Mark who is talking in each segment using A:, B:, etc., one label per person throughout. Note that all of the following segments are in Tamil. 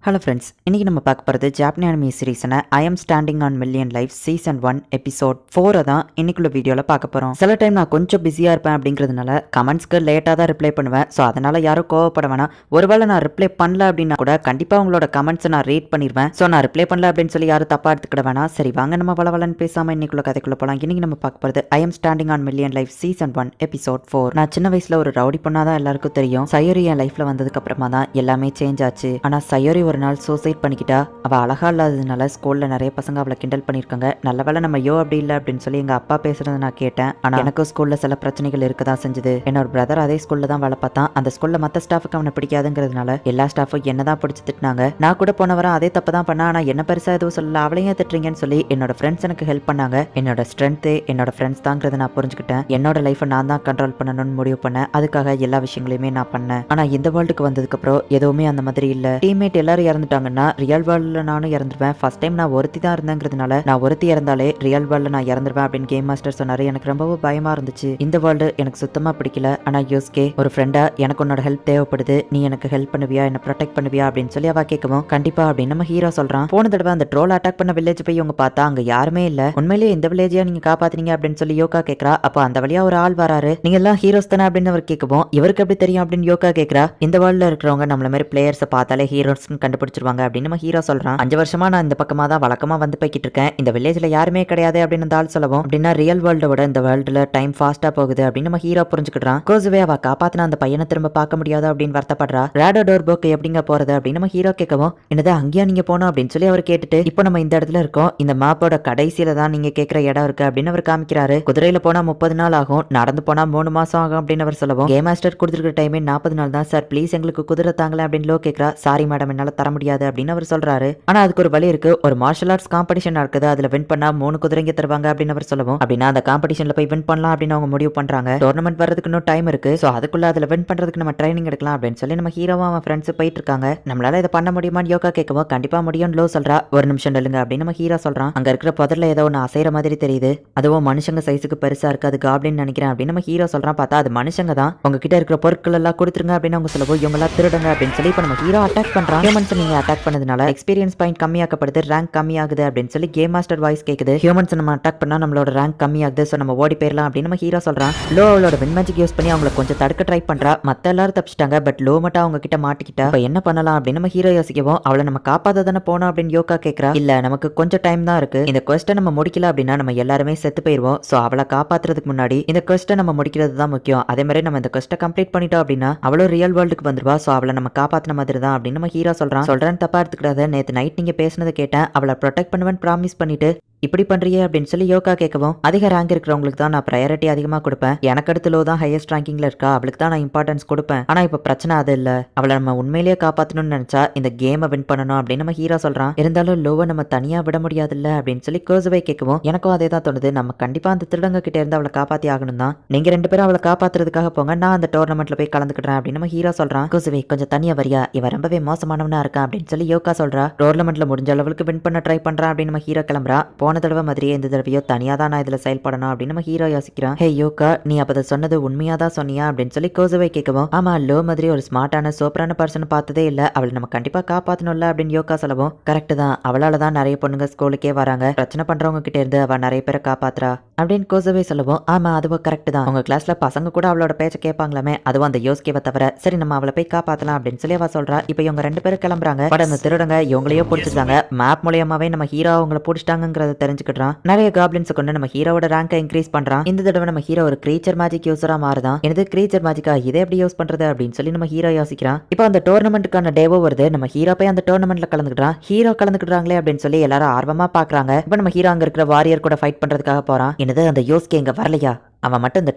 A: ஹலோ ஃப்ரெண்ட்ஸ், இன்றைக்கி நம்ம பார்க்க போகிறது ஜாப்பனி அனிமி சீரீஸான I am standing on million life season 1 episode 4 தான் இன்னைக்குள்ள வீடியோவில் பார்க்க போகிறோம். சில டைம் நான் கொஞ்சம் பிஸியாக இருப்பேன் அப்படிங்கிறதுனால கமெண்ட்ஸ்க்கு லேட்டாக தான் ரிப்ளை பண்ணுவேன். ஸோ அதனால் யாரும் கோவப்பட வேணாம். ஒருவேளை நான் ரிப்ளை பண்ணல அப்படின்னா கூட கண்டிப்பாக உங்களோட கமெண்ட்ஸை நான் ரீட் பண்ணிடுவேன். ஸோ நான் ரிப்ளை பண்ணல அப்படின்னு சொல்லி யாரும் தப்பாக எடுத்துக்கிட வேணாம். சரி வாங்க நம்ம வளவலன்னு பேசாமல் இன்னைக்குள்ள கதைக்குள்ளே போகலாம். இன்றைக்கி நம்ம பார்க்க போகிறது ஐ am standing on million life season 1 episode 4. நான் சின்ன வயசில் ஒரு ரவுடி பொண்ணாக தான் எல்லாருக்கும் தெரியும். சயோரி என் லைஃப்பில் வந்ததுக்கு அப்புறமா தான் எல்லாமே சேஞ்ச் ஆச்சு. ஆனால் சயோரி ஒரு நாள் சூசைட் பண்ணிக்கிட்டா. அவ அழகா இல்லாததுனால ஸ்கூல்ல நிறைய பசங்க அவளை கிண்டல் பண்ணிருக்காங்க. நல்ல வேளை நம்ம அப்படி இல்லை அப்படின்னு சொல்லி எங்க அப்பா பேசுறதை நான் கேட்டேன். ஆனா எனக்கு ஸ்கூல்ல சில பிரச்சனைகள் இருக்கதான் செஞ்சது. என்னோட பிரதர் அதே ஸ்கூல்ல தான் வேலை பார்த்தான். அந்த ஸ்கூல்ல மத்த ஸ்டாஃபுக்கு அவனை பிடிக்காதுங்கிறதுனால எல்லா ஸ்டாஃபும் என்னதான் பிடிச்சி திட்டினாங்க. நான் கூட போனவரை அதே தப்பு தான் பண்ணா. ஆனா என்ன பெருசா எதுவும் சொல்லல, அவளையும் திட்டுறீங்கன்னு சொல்லி என்னோட ஃப்ரெண்ட்ஸ் எனக்கு ஹெல்ப் பண்ணாங்க. என்னோட ஸ்ட்ரென்த் என்னோட ஃப்ரெண்ட்ஸ் தாங்கிறத நான் புரிஞ்சுக்கிட்டேன். என்னோட லைஃபை நான் தான் கண்ட்ரோல் பண்ணணும்னு முடிவு பண்ணேன். அதுக்காக எல்லா விஷயங்களையுமே நான் பண்ணேன். ஆனா இந்த வேர்ல்டுக்கு வந்ததுக்கு அப்புறம் எதுவுமே அந்த மாதிரி இல்ல. டீம்மேட் எல்லாரும் இறந்துட்டாங்கன்னா ரியல் வேர்ல்ட்ல நானும் இறந்துருவேன். ஃபர்ஸ்ட் டைம் நான் ஒருத்தி தான் இருந்தேங்கிறதுனால நான் ஒருத்தி இறந்தாலே ரியல் வேர்ல்ட்ல நான் இறந்துருவேன் அப்படின்னு கேம் மாஸ்டர் சொன்னாரு. எனக்கு ரொம்பவும் பயமா இருந்துச்சு. இந்த வேர்ல்டு எனக்கு சுத்தமா பிடிக்கல. ஆனா யோஸ்கே ஒரு ஃப்ரெண்டா எனக்கு உன்னோட ஹெல்ப் தேவைப்படுது, நீ எனக்கு ஹெல்ப் பண்ணுவியா, என்ன ப்ரொடெக்ட் பண்ணுவியா அப்படின்னு சொல்லி அவ கேட்கவும் கண்டிப்பா அப்படின்னு நம்ம ஹீரோ சொல்றான். போன தடவை அந்த ட்ரோல் அட்டாக் பண்ண வில்லேஜ் போய் இவங்க பார்த்தா அங்க யாருமே இல்ல. உண்மையிலேயே இந்த வில்லேஜையா நீங்க காப்பாத்துனீங்க அப்படின்னு சொல்லி யோகா கேட்கறா. அப்போ அந்த வழியா ஒரு ஆள் வராரு. நீங்க எல்லாம் ஹீரோஸ் தானே அப்படின்னு அவர் கேட்கவும் இவருக்கு எப்படி தெரியும் அப்படின்னு யோகா கேட்கறா. இந்த வேர்ல்ட்ல இருக்கிறவங்க நம்மள மாதிரி பிளேயர்ஸை பார்த்தாலே ஹீரோஸ்னு கண்டுபிடிச்சிருவாங்க அப்படின்னு நம்ம ஹீரோ சொல்றான். 5 வருஷமா நான் இந்த பக்கமா தான் வழக்கமா வந்து போய்கிட்டு இருக்கேன். இந்த வில்லேஜ்ல யாருமே கிடையாது அப்படின்னு அந்த ஆள் சொல்லவும் அப்படின்னா ரியல் வேர்ல்ட விட இந்த வேர்ல்டுல டைம் ஃபாஸ்டா போகுது அப்படின்னு நம்ம ஹீரோ புரிஞ்சுக்கிட்டான். கோசுவே அவ காப்பாத்தின அந்த பையனை திரும்ப பார்க்க முடியாது அப்படின்னு வருத்தப்படுறா. ரேடோ டோர் போக்கு எப்படிங்க போறது அப்படின்னு நம்ம ஹீரோ கேட்கவும் என்னது அங்கேயா நீங்க போனோம் அப்படின்னு சொல்லி அவர் கேட்டுட்டு இப்போ நம்ம இந்த இடத்துல இருக்கோம். இந்த மேப்போட கடைசியில தான் நீங்க கேட்கிற இடம் இருக்கு அப்படின்னு அவர் காமிக்கிறாரு. குதிரையில போனா 30 நாள் ஆகும், நடந்து போனா 3 மாசம் ஆகும் அப்படின்னு அவர் சொல்லவும் கேம் மாஸ்டர் கொடுத்துருக்க டைமே 40 நாள் தான் சார், ப்ளீஸ் எங்களுக்கு குதிரை தாங்கல அப்படின்னு லோ கேட்கறா. சாரி மேடம் என்னால தர முடியாது அப்படின்னு அவர் சொல்றாரு. ஆனா அதுக்கு ஒரு வழி இருக்கு. ஒரு மார்ஷல் ஆர்ட்ஸ் காம்படிஷன் இருக்குது, அதுல வின் பண்ணா 3 குதிரைங்க தருவாங்க அப்படின்னு அவர் சொல்லவும் அப்படின்னா அந்த காம்படிஷன்ல போய் வின் பண்ணலாம் அப்படின்னு அவங்க முடிவு பண்றாங்க. டோர்னமெண்ட் வரதுக்கு இன்னும் டைம் இருக்கு. சோ அதுக்குள்ள அதுல வின் பண்றதுக்கு நம்ம ட்ரைனிங் எடுக்கலாம் அப்படின்னு சொல்லி நம்ம ஹீரோவும் அவன் ஃப்ரெண்ட்ஸ் போயிட்டு இருக்காங்க. நம்மளால இதை பண்ண முடியுமான்னு யோகா கேட்கவும் கண்டிப்பா முடியும் லோ சொல்றா. ஒரு நிமிஷம் நில்லுங்க அப்படின்னு நம்ம ஹீரோ சொல்றான். அங்க இருக்கிற புதர்ல ஏதோ ஒன்று அசைற மாதிரி தெரியுது. அதுவும் மனுஷங்க சைஸுக்கு பெருசா இருக்கு, அது காப்ளின் நினைக்கிறேன் அப்படின்னு நம்ம ஹீரோ சொல்றான். பார்த்தா அது மனுஷங்க தான். உங்ககிட்ட இருக்கிற பொருட்கள் எல்லாம் கொடுத்துருங்க அப்படின்னு அவங்க சொல்லவும் இவங்க எல்லாம் திருடுங்க அப்படின்னு சொல்லி இப்ப நம்ம ஹீரோ அட்டாக் பண்றான். ஹியூமன்ஸ் நீங்க அட்டாக் பண்ணதுனால எக்ஸ்பீரியன்ஸ் பாயிண்ட் கம்மியாக்கப்படுது, ரேங்க் கம்மியாகுது அப்படின்னு சொல்லி கேம் மாஸ்டர் வாய்ஸ் கேக்குது. ஹியூமன்ஸ் நம்ம அட்டாக் பண்ணா நம்மளோட ரேங்க் கம்மியாகுது, சோ நம்ம ஓடி போயிடலாம் அப்படின்னு நம்ம ஹீரோ சொல்றான். லோ அவளோட வின் மேஜிக் யூஸ் பண்ணி அவங்களை கொஞ்சம் தடுக்க ட்ரை பண்றா. மத்த எல்லாரும் தப்பிச்சிட்டாங்க, பட் லோ மட்டும் அவங்க கிட்ட மாட்டிக்கிட்டா. இப்ப என்ன பண்ணலாம் அப்படின்னு நம்ம ஹீரோ யோசிக்கவும் அவளை நம்ம காப்பாத்த தானே போனோம் அப்படின்னு யோகா கேட்கறா. இல்ல நமக்கு கொஞ்சம் டைம் தான் இருக்கு, இந்த குவெஸ்ட்டை நம்ம முடிக்கல அப்படின்னா நம்ம எல்லாருமே செத்து போயிருவோம். சோ அவளை காப்பாத்துறதுக்கு முன்னாடி இந்த குவெஸ்ட்டை நம்ம முடிக்கிறது தான் முக்கியம். அதே மாதிரி நம்ம இந்த குவெஸ்ட்டை கம்ப்ளீட் பண்ணிட்டோம் அப்படின்னா அவளும் ரியல் வேர்ல்டுக்கு வந்துருவா. சோ அவளை நம்ம காப்பாத்தின மாதிரி தான் அப்படின்னு நம்ம ஹீரோ சொல்றேன் தப்பா எடுத்துக்கிடாத. நேத்து நைட் நீங்க பேசுனதை கேட்டேன், அவளை ப்ரொடெக்ட் பண்ணுவேன் ப்ராமிஸ் பண்ணிட்டு இப்படி பண்றியே அப்படின்னு சொல்லி யோகா கேட்கவும் அதிக ரேங்க் இருக்கிறவங்களுக்கு தான் நான் ப்ரையாரிட்டி அதிகமா கொடுப்பேன். எனக்கு அடுத்து லோ தான் ஹையஸ்ட் ரேங்கிங்ல இருக்கா, அவளுக்கு தான் நான் இம்பார்ட்டன்ஸ் கொடுப்பேன். ஆனா இப்ப பிரச்சனை அது இல்ல, அவளை நம்ம உண்மையிலேயே காப்பாத்தணும்னு நினைச்சா இந்த கேமை வின் பண்ணணும் அப்படின்னு நம்ம ஹீரோ சொல்றான். இருந்தாலும் லோவை நம்ம தனியா விட முடியாது இல்ல அப்படின்னு சொல்லி கோசுவை கேட்கவும் எனக்கும் அதே தான் தோணுது. நம்ம கண்டிப்பா அந்த திருடங்க கிட்ட இருந்து அவளை காப்பாத்தி ஆகணும் தான். நீங்க 2 பேரும் அவளை காப்பாத்துறதுக்காக போங்க, நான் அந்த டோர்னமெண்ட்ல போய் கலந்துக்கிறேன் அப்படின்னு நம்ம ஹீரோ சொல்றான். கோசுவை கொஞ்சம் தனியா வரியா, இவ ரொம்பவே மோசமானவனா இருக்கான் அப்படின்னு சொல்லி யோகா சொல்றா. டோர்னமெண்ட்ல முடிஞ்ச அளவுக்கு வின் பண்ண ட்ரை பண்றான் அப்படின்னு நம்ம ஹீரோ கிளம்புறா. போன தடவை மாதிரியே இந்த தடவையோ தனியா தான் நான் இதுல செயல்படணும் அப்படின்னு நம்ம ஹீரோ யோசிக்கிறான். ஹே யோகா, நீ அப்ப சொன்னது உண்மையா தான் சொன்னியா அப்படின்னு சொல்லி கோசுவை கேட்கவும் ஆமா, லோ மாதிரி ஒரு ஸ்மார்ட்டான சூப்பரான பர்சன் பார்த்ததே இல்ல, அவளை நம்ம கண்டிப்பா காப்பாத்தணும்ல அப்படின்னு யோகா சொல்லவும் கரெக்ட் தான், அவளால தான் நிறைய பொண்ணுங்க ஸ்கூலுக்கே வராங்க, பிரச்சனை பண்றவங்க கிட்ட இருந்து அவ நிறைய பேரை காப்பாத்துறா அப்படின்னு கோசுவை சொல்லவும் ஆமா அதுவும் கரெக்ட் தான், உங்க கிளாஸ்ல பசங்க கூட அவளோட பேச்ச கேட்பாங்களாமே, அதுவும் அந்த யோஸ்கேவை தவிர, சரி நம்ம அவளை போய் காப்பாத்தலாம் அப்படின்னு சொல்லி அவ சொல்றா. இப்ப இவங்க 2 பேரும் கிளம்புறாங்க. பட் அந்த திருடங்க இவங்களையோ பிடிச்சிருந்தாங்க. மேப் மூலியமாவே நம்ம ஹீரோ அவங்களை பிடிச்சிட்டாங்கிறத தெரிஞ்சுக்கிட்டான். நிறைய காப்ளின்ஸ் கொண்டு நம்ம ஹீரோவோட ரேங்கை இன்க்ரீஸ் பண்றான். இந்த தடவை நம்ம ஹீரோ ஒரு கிரீச்சர் மேஜிக் யூஸரா மாறுதான். எனது கிரீச்சர் மேஜிக்கா, இதை எப்படி யூஸ் பண்றது அப்படின்னு சொல்லி நம்ம ஹீரோ யோசிக்கிறான். இப்போ அந்த டோர்னமெண்ட்டுக்கான டேவோ வருது. நம்ம ஹீரோ போய் அந்த டோர்னமெண்ட்ல கலந்துக்கிறான். ஹீரோ கலந்துக்கிறாங்களே அப்படின்னு சொல்லி எல்லாரும் ஆர்வமா பாக்குறாங்க. இப்போ நம்ம ஹீரோ அங்க இருக்கிற வாரியர் கூட ஃபைட் பண்றதுக்காக போறான். என்னது அந்த யோஸ்கே இங்க வரலையா, அவன் மட்டும் இந்த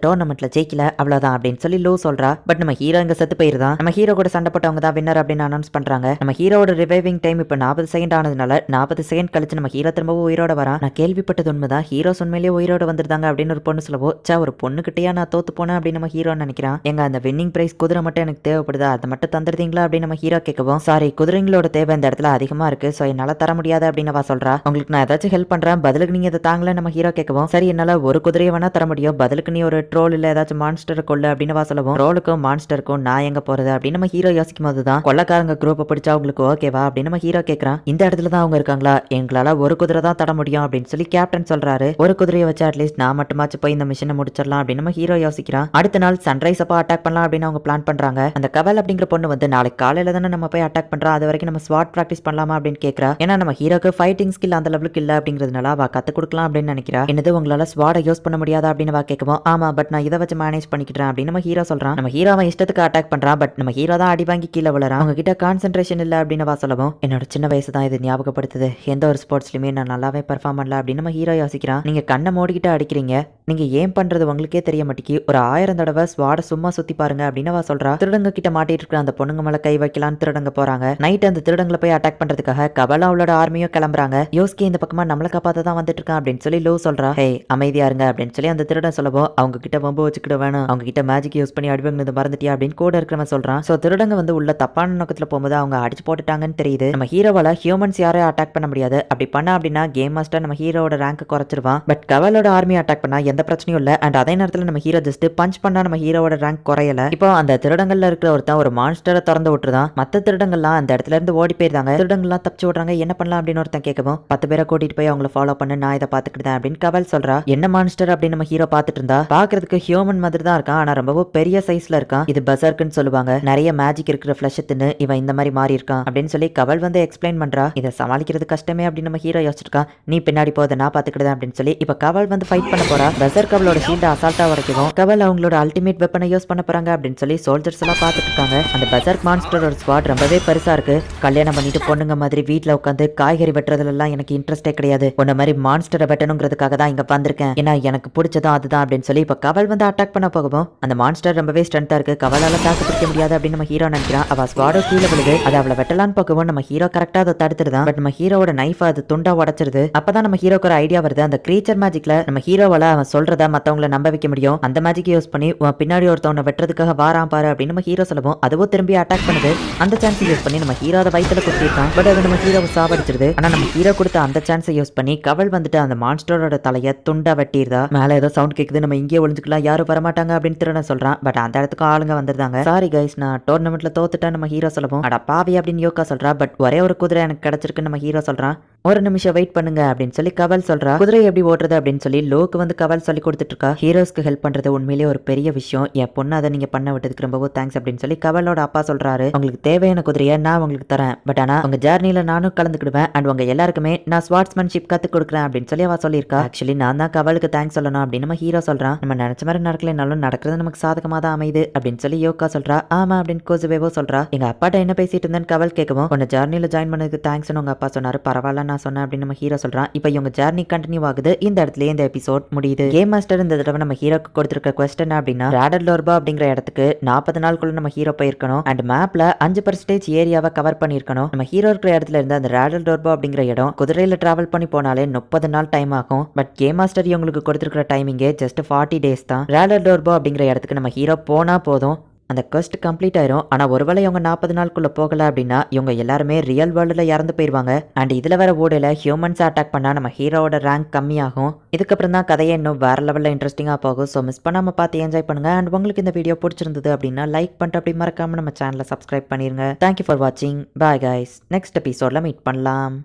A: டோர்னமெண்ட்ல ஜெயிக்கல அவ்வளவுதான் அப்படின்னு சொல்லி லோ சொல்றா. பட் நம்ம ஹீரோ இங்க செத்து போயிருதான். நம்ம ஹீரோ கூட சண்டை போட்டவங்க தான் வின்னர் அப்படின்னு அனௌன்ஸ் பண்றாங்க. நம்ம ஹீரோட ரிவைவிங் டைம் இப்ப 40 செகண்ட் ஆனதுனால 40 செகண்ட் கழிச்சு நம்ம ஹீரோ திரும்பவும் உயிரோட வரான். நான் கேள்விப்பட்டது உண்மைதான், ஹீரோஸ் உண்மையிலேயே உயிரோட வந்திருந்தாங்க அப்படின்னு ஒரு பொண்ணு சொல்லவோ ஒரு பொண்ணு கிட்டயா நான் தோத்து போனேன் அப்படின்னு நம்ம ஹீரோ நினைக்கிறான். எங்க அந்த வின்னிங் பிரைஸ் குதிரை மட்டும் எனக்கு தேவைப்படுதா, அதை மட்டும் தந்துருந்தீங்களா அப்படின்னு நம்ம ஹீரோ கேட்கவும் சாரி, குதிரைங்களோட தேவை இந்த இடத்துல அதிகமா இருக்கு, சோ என்னால தர முடியாது அப்படின்னு அவ சொல்றா. உங்களுக்கு நான் ஏதாச்சும் ஹெல்ப் பண்றேன், பதிலுக்கு நீங்க இதை தாங்கல நம்ம ஹீரோ கேட்கவும் சரி என்னால ஒரு குதிரையை வேணா தர முடியும், பதிலுக்கு பதிலுக்கு நீ ஒரு ட்ரோல் இல்ல ஏதாச்சும் மான்ஸ்டரை கொள்ளு அப்படின்னு சொல்லவும் ட்ரோலுக்கும் மான்ஸ்டருக்கும் நான் எங்க போறது அப்படின்னு நம்ம ஹீரோ யோசிக்கும் போதுதான் கொள்ளக்காரங்க குரூப்பை பிடிச்சா உங்களுக்கு ஓகேவா அப்படின்னு நம்ம ஹீரோ கேட்கறான். இந்த இடத்துல தான் அவங்க இருக்காங்களா, எங்களால ஒரு குதிரை தான் தட முடியும் அப்படின்னு சொல்லி கேப்டன் சொல்றாரு. ஒரு குதிரையை வச்சு அட்லீஸ்ட் நான் மட்டுமாச்சு போய் இந்த மிஷனை முடிச்சிடலாம் அப்படின்னு நம்ம ஹீரோ யோசிக்கிறான். அடுத்த நாள் சன்ரைஸ் அப்போ அட்டாக் பண்ணலாம் அப்படின்னு அவங்க பிளான் பண்றாங்க. அந்த கவல் அப்படிங்கிற பொண்ணு வந்து நாளைக்கு காலையில தானே நம்ம போய் அட்டாக் பண்றோம், அது வரைக்கும் நம்ம ஸ்வாட் பிராக்டிஸ் பண்ணலாமா அப்படின்னு கேட்கறா. ஏன்னா நம்ம ஹீரோக்கு ஃபைட்டிங் ஸ்கில் அந்த லெவலுக்கு இல்ல அப்படிங்கிறதுனால அவ கத்து கொடுக்கலாம் அப்படின்னு நினைக்கிறா. என்னது உங்களால ஸ்வாட யூஸ் பண்ண முடியாதா அப்படின்னு அவ கேட்கவும் ஆமா பட் நான் இதை வச்சு மேனேஜ் பண்ணிக்கிறேன் அப்படின்னு நம்ம ஹீரோ சொல்றான். நம்ம ஹீரோ அவன் இஷ்டத்துக்கு அட்டாக் பண்றான். பட் நம்ம ஹீரோ தான் அடி வாங்கி கீழே விழுறான். அவங்க கிட்ட கான்சென்ட்ரேஷன் இல்ல அப்படின்னு வா சொல்லவும் என்னோட சின்ன வயசு தான் இது ஞாபகப்படுத்துது, எந்த ஒரு ஸ்போர்ட்ஸ்லயுமே நான் நல்லாவே பெர்ஃபார்ம் பண்ணல அப்படின்னு நம்ம ஹீரோ யோசிக்கிறான். நீங்க கண்ணை மூடிக்கிட்டு அடிக்கிறீங்க, நீங்க ஏன் பண்றது உங்களுக்கே தெரிய மாட்டேங்கி, ஒரு 1000 தடவை ஸ்வாட சும்மா சுத்தி பாருங்க அப்படின்னு அவ சொல்றா. திருடங்க கிட்ட மாட்டிட்டு இருக்கிற அந்த பொண்ணுங்க மேல கை வைக்கலான்னு திருடங்க போறாங்க. நைட் அந்த திருடங்களை போய் அட்டாக் பண்றதுக்காக கபலா அவளோட ஆர்மியும் கிளம்புறாங்க. யோஸ்கி இந்த பக்கமா நம்மளை காப்பாத்த தான் வந்துட்டு இருக்கான் அப்படின்னு சொல்லி லோ சொல்றா. ஹே அமைதியா இருங்க அப்படின்னு சொல்லி அந்த திருடன் சொல்லவும் அவங்க கிட்ட வம்பு வச்சுக்கிட வேணும், அவங்க கிட்ட மேஜிக் யூஸ் பண்ணி அடிவாங்க மறந்துட்டியா அப்படின்னு கூட இருக்கிறவன் சொல்றான். சோ திருடங்க வந்து உள்ள தப்பான நோக்கத்துல போகும்போது அவங்க அடிச்சு போட்டுட்டாங்கன்னு தெரியுது. நம்ம ஹீரோவால ஹியூமன்ஸ் யாரையும் அட்டாக் பண்ண முடியாது. அப்படி பண்ணா அப்படின்னா கேம் மாஸ்டர் நம்ம ஹீரோட ரேங்க் குறைச்சிருவான். பட் கவலோட ஆர்மி அட்டாக் பண்ணா எந்த பிரச்சனையும் இல்ல. அண்ட் அதே நேரத்தில் நம்ம ஹீரோ ஜஸ்ட் பஞ்ச் பண்ணா நம்ம ஹீரோட ரேங்க் குறையல. இப்போ அந்த திருடங்கள்ல இருக்கிற ஒருத்தன் ஒரு மான்ஸ்டரை திறந்து விட்டுருதான். மத்த திருடங்கள்லாம் அந்த இடத்துல இருந்து ஓடி போயிருந்தாங்க. திருடங்கள்லாம் தப்பிச்சு விடுறாங்க. என்ன பண்ணலாம் அப்படின்னு ஒருத்தன் கேட்கவும் 10 பேரை கூட்டிட்டு போய் அவங்கள ஃபாலோ பண்ணு, நான் இதை பாத்துக்கிட்டேன் அப்படின்னு கவல் சொல்றா. என்ன மான்ஸ்டர் அப்படின்னு நம்ம ஹீரோ பாத்துட்டு இருந்தா பாக்குறதுக்கு ஹியூமன் மாதிரி தான் இருக்கான். ஆனா ரொம்பவும் பெரிய சைஸ்ல இருக்கான். இது பசர்க்குன்னு சொல்லுவாங்க. நிறைய மேஜிக் இருக்கிற ஃபிளஷ் தின்னு இவன் இந்த மாதிரி மாறி இருக்கான் அப்படின்னு சொல்லி கவல் வந்து எக்ஸ்பிளைன் பண்றா. இதை சமாளிக்கிறது கஷ்டமே அப்படின்னு நம்ம ஹீரோ யோசிச்சிருக்கான். நீ பின்னாடி போத நான் பாத்துக்கிட்டேன் அப்படின்னு சொல்லி இப்ப கவல் வந்து ஃபைட் பண்ண போறா. பசர் கவலோட ஷீல்ட் அசால்ட்டா உடைக்கவும் கவல் அவங்களோட அல்டிமேட் வெப்பனை யூஸ் பண்ண போறாங்க அப்படின்னு சொல்லி சோல்ஜர்ஸ் எல்லாம் பாத்துட்டு இருக்காங்க. அந்த பசர்க் மான்ஸ்டரோட ஸ்குவாட் ரொம்பவே பெருசா இருக்கு. கல்யாணம் பண்ணிட்டு பொண்ணுங்க மாதிரி வீட்டுல உட்காந்து காய்கறி வெட்டுறதுல எல்லாம் எனக்கு இன்ட்ரெஸ்டே கிடையாது. உன்ன மாதிரி மான்ஸ்டரை வெட்டணுங்கிறதுக்காக தான் இங்க வந்திருக்கேன். ஏன்னா எனக்கு பிடிச்சதும் அதுதான் அப்படின்னு சொல்லி இப்ப கவல் வந்து அட்டாக் பண்ண போகவும் அந்த மான்ஸ்டர் ரொம்பவே ஸ்ட்ரென்த்தா இருக்கு. கவலால தாக்கு பிடிக்க முடியாது அப்படின்னு நம்ம ஹீரோ நினைக்கிறான். அவ ஸ்குவாடோ கீழே விழுது. அதை அவளை வெட்டலான்னு பார்க்கவும் நம்ம ஹீரோ கரெக்டா அதை தடுத்துருதான். பட் நம்ம ஹீரோட நைஃப் அது துண்டா உடைச்சிருது. அப்பதான் நம்ம ஹீரோக்கு ஒரு ஐடியா வருது. அந்த கிரீச்சர் மேஜிக்ல நம்ம ஹீரோவால அவன் சொல்றத மத்தவங்களை நம்ப வைக்க முடியும். அந்த மேஜிக் யூஸ் பண்ணி பின்னாடி ஒருத்தவனை வெட்டுறதுக்காக வாரான் பாரு அப்படின்னு நம்ம ஹீரோ சொல்லவும் அதுவும் திரும்பி அட்டாக் பண்ணுது. அந்த சான்ஸ் யூஸ் பண்ணி நம்ம ஹீரோ அதை வயிற்றுல குத்திருக்கான். பட் அது நம்ம ஹீரோவை சாவடிச்சிருது. ஆனா நம்ம ஹீரோ கொடுத்த அந்த சான்ஸை யூஸ் பண்ணி கவல் வந்துட்டு அந்த மான்ஸ்டரோட தலையை துண்டா வெட்டிடுதா. மேல ஏதோ சவுண்ட் கேக்குது, நம்ம இங்கே ஒளிஞ்சுக்கலாம், யாரும் வரமாட்டாங்க அப்படின்னு திருட சொல்றான். பட் அந்த இடத்துக்கு ஆளுங்க வந்திருந்தாங்க. சாரி கைஸ், நான் டோர்னமெண்ட்ல தோத்துட்டேன் நம்ம ஹீரோ சொல்லவும் அட பாவி அப்படின்னு யோகா சொல்றா. பட் ஒரே ஒரு குதிரை எனக்கு கிடைச்சிருக்குன்னு நம்ம ஹீரோ சொல்றான். ஒரு நிமிஷம் வெயிட் பண்ணுங்க அப்படின்னு சொல்லி கவல் சொல்றா. குதிரை எப்படி ஓட்டுறது அப்படின்னு சொல்லி லோக்கு வந்து கவல் சொல்லி கொடுத்துட்டு இருக்கா. ஹீரோஸ்க்கு ஹெல்ப் பண்றது உண்மையிலேயே ஒரு பெரிய விஷயம். என் பொண்ணு அதை நீங்க பண்ண விட்டதுக்கு ரொம்பவும் தேங்க்ஸ் அப்படின்னு சொல்லி கவலோட அப்பா சொல்றாரு. உங்களுக்கு தேவையான குதிரையை நான் உங்களுக்கு தரேன். பட் ஆனா உங்க ஜர்னில நானும் கலந்துக்கிடுவேன். அண்ட் உங்க எல்லாருக்குமே நான் ஸ்வாட்ஸ்மேன்ஷிப் கத்து கொடுக்குறேன் அப்படின்னு சொல்லி அவ சொல்லியிருக்கா. ஆக்சுவலி நான் தான் கவலுக்கு தேங்க்ஸ் சொல்லணும் அப்படின்னு நம்ம ஹீரோ சொல்றான். நம்ம நினைச்ச மாதிரி நடக்கலனாலும் நடக்கிறது நமக்கு சாதகமா தான் அமையுது அப்படின்னு சொல்லி யோகா சொல்றா. ஆமா அப்படின்னு கோசுவேவோ சொல்றா. எங்க அப்பாட்ட என்ன பேசிட்டு இருந்தேன்னு கவல் கேட்கவும் உன்னை ஜர்னில ஜாயின் பண்ணதுக்கு தேங்க்ஸ் உங்க அப்பா சொன்னாரு. பரவாயில்ல நான் சொன்னேன் அப்படின்னு நம்ம ஹீரோ சொல்றான். இப்போ இவங்க ஜர்னி கண்டினியூ ஆகுது. இந்த இடத்துல இந்த எபிசோட் முடியுது. கேம் மாஸ்டர் இந்த தடவை நம்ம ஹீரோக்கு கொடுத்திருக்க கொஸ்டின் அப்படின்னா ராடல் டோர்பா அப்படிங்கிற இடத்துக்கு 40 நாளுக்குள்ள நம்ம ஹீரோ போயிருக்கணும். அண்ட் மேப்ல 5% ஏரியாவை கவர் பண்ணிருக்கணும். நம்ம ஹீரோ இருக்கிற இடத்துல இருந்து அந்த ராடல் டோர்பா அப்படிங்கிற இடம் குதிரையில டிராவல் பண்ணி போனாலே 30 நாள் டைம் ஆகும். பட் கேம் மாஸ்டர் இவங்களுக்கு கொடுத்திருக்கிற டைமிங்கே ஜஸ்ட் 40 டேஸ் தான். ராடல் டோர்பா அப்படிங்கிற இடத்துக்கு நம்ம ஹீரோ போனா போதும், அந்த கொஸ்ட் கம்ப்ளீட் ஆயிரும். ஆனா ஒருவேளை இவங்க 40 நாளுக்குள்ள போகல அப்படின்னா இவங்க எல்லாருமே ரியல் வேர்ல்டுல இறந்து போயிருவாங்க. அண்ட் இதுல வர ஓடையில ஹியூமன்ஸ் அட்டாக் பண்ணா நம்ம ஹீரோவோட ரேங்க் கம்மியாகும். இதுக்கப்புறம் தான் கதையை இன்னும் வேற லெவல்ல இன்ட்ரெஸ்டிங்கா போகும். ஸோ மிஸ் பண்ணாம பார்த்து என்ஜாய் பண்ணுங்க. அண்ட் உங்களுக்கு இந்த வீடியோ பிடிச்சிருந்தது அப்படின்னா லைக் பண்ணிட்டு அப்படி மறக்காம நம்ம சேனலை சப்ஸ்கிரைப் பண்ணிருங்க. தேங்க்யூ ஃபார் வாட்சிங். Bye guys. நெக்ஸ்ட் எபிசோட்ல மீட் பண்ணலாம்.